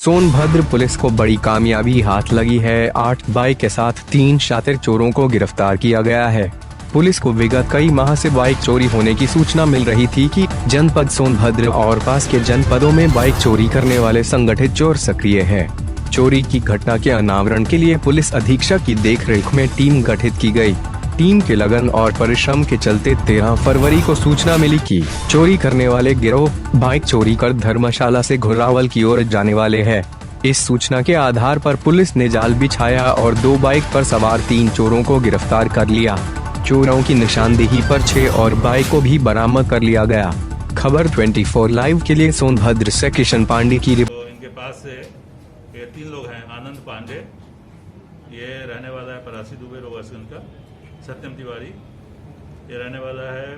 Sonbhadra police को बड़ी कामयाबी हाथ लगी है। 8 बाइक के साथ 3 शातिर चोरों को गिरफ्तार किया गया है। पुलिस को विगत कई माह से बाइक चोरी होने की सूचना मिल रही थी कि जनपद सोनभद्र और पास के जनपदों में बाइक चोरी करने वाले संगठित चोर सक्रिय हैं। चोरी की घटना के अनावरण के लिए पुलिस अधीक्षक की देखरेख में टीम गठित की गई। टीम के लगन और परिश्रम के चलते 13 फरवरी को सूचना मिली कि चोरी करने वाले गिरोह बाइक चोरी कर धर्मशाला से घुर्रावल की ओर जाने वाले हैं। इस सूचना के आधार पर पुलिस ने जाल बिछाया और 2 बाइक पर सवार 3 चोरों को गिरफ्तार कर लिया। चोरों की निशानदेही पर 6 और बाइक को भी बरामद कर लिया गया। खबर 24 लाइव के लिए सोनभद्र से किशन पांडे की रिपोर्ट। तो इनके पास से ये 3 लोग हैं। आनंद पांडे, ये रहने वाला है परासी दुबे रोगासन का। सत्यम तिवारी, ये रहने वाला है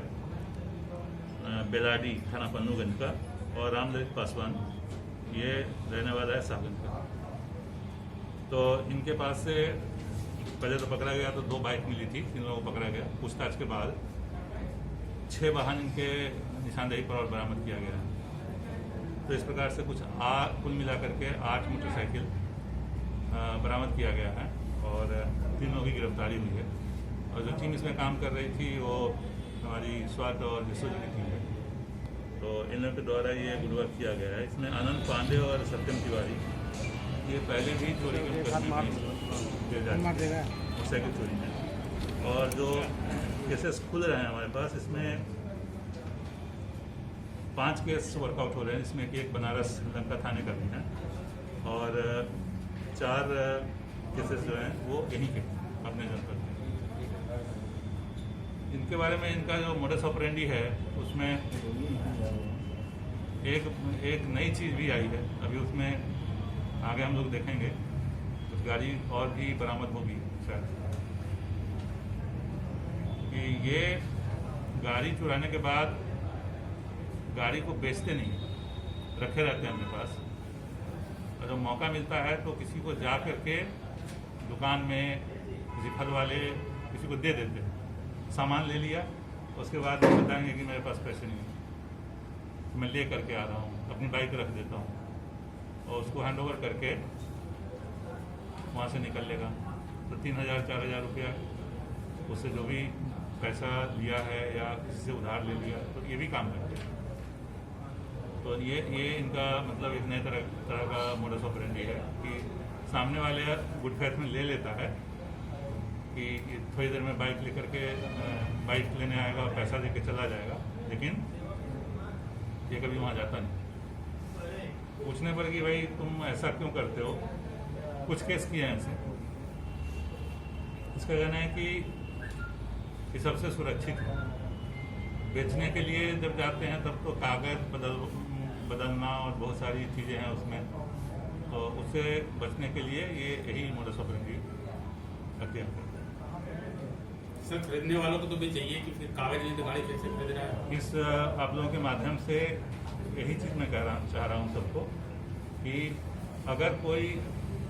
बेलाडी थाना पन्नूगंज का। और रामललित पासवान, ये रहने वाला है सागंज का। तो इनके पास से पहले तो पकड़ा गया तो 2 बाइक मिली थी, 3 लोगों को पकड़ा गया। पूछताछ के बाद 6 वाहन इनके निशानदेही पर और बरामद किया गया। तो इस प्रकार से कुल मिलाकर के 8 मोटरसाइकिल बरामद किया गया है और 3 लोगों की गिरफ्तारी हुई है। और जो टीम इसमें काम कर रही थी वो हमारी स्वात और विश्वजी की टीम है। तो इन लोगों के द्वारा ये गुडवर्क किया गया है। इसमें आनंद पांडे और सत्यम तिवारी ये पहले भी चोरी के मोटरसाइकिल चोरी में। और जो केसेस खुल रहे हैं हमारे पास, इसमें 5 केस वर्कआउट हो रहे हैं, जिसमें कि एक बनारस लंका थाने का भी है और 4 केसेस जो हैं वो यहीं के अपने जनपद में। इनके बारे में इनका जो मोडस ऑपरेंडी है उसमें एक नई चीज़ भी आई है। अभी उसमें आगे हम लोग देखेंगे कुछ गाड़ी और भी बरामद होगी शायद। कि ये गाड़ी चुराने के बाद गाड़ी को बेचते नहीं, रखे रहते हैं अपने पास। और जब मौका मिलता है तो किसी को जा करके दुकान में किसी फल वाले किसी को दे देते हैं। सामान ले लिया, उसके बाद वो बताएंगे कि मेरे पास पैसे नहीं है, मैं ले करके आ रहा हूँ, अपनी बाइक रख देता हूँ और उसको हैंड ओवर करके वहाँ से निकल लेगा। तो 3,000-4,000 रुपया उससे जो भी पैसा लिया है या किसी से उधार ले लिया, तो ये भी काम करते हैं। तो ये इनका मतलब एक नए तरह का मोडस ऑपरेंडी है कि सामने वाले गुड फेथ में ले लेता है कि थोड़ी देर में बाइक लेकर के बाइक लेने आएगा और पैसा देके चला जाएगा, लेकिन ये कभी वहाँ जाता नहीं। पूछने पर कि भाई तुम ऐसा क्यों करते हो, कुछ केस किए हैं ऐसे। इसका कहना है कि ये सबसे सुरक्षित है। बेचने के लिए जब जाते हैं तब तो कागज बदलना और बहुत सारी चीज़ें हैं उसमें, तो उससे बचने के लिए ये यही मोडस ऑपरेंडी अख्तियार करते हैं। सर, खरीदने वालों को तो भी चाहिए कि फिर कागज नहीं तो गाड़ी कैसे खरीद रहा है। इस आप लोगों के माध्यम से यही चीज़ मैं चाह रहा हूँ सबको कि अगर कोई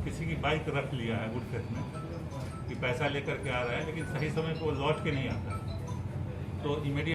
किसी की बाइक रख लिया है गुड फेथ में कि पैसा लेकर के आ रहा है, लेकिन सही समय पर वो लौट के नहीं आता, तो इमीडिएट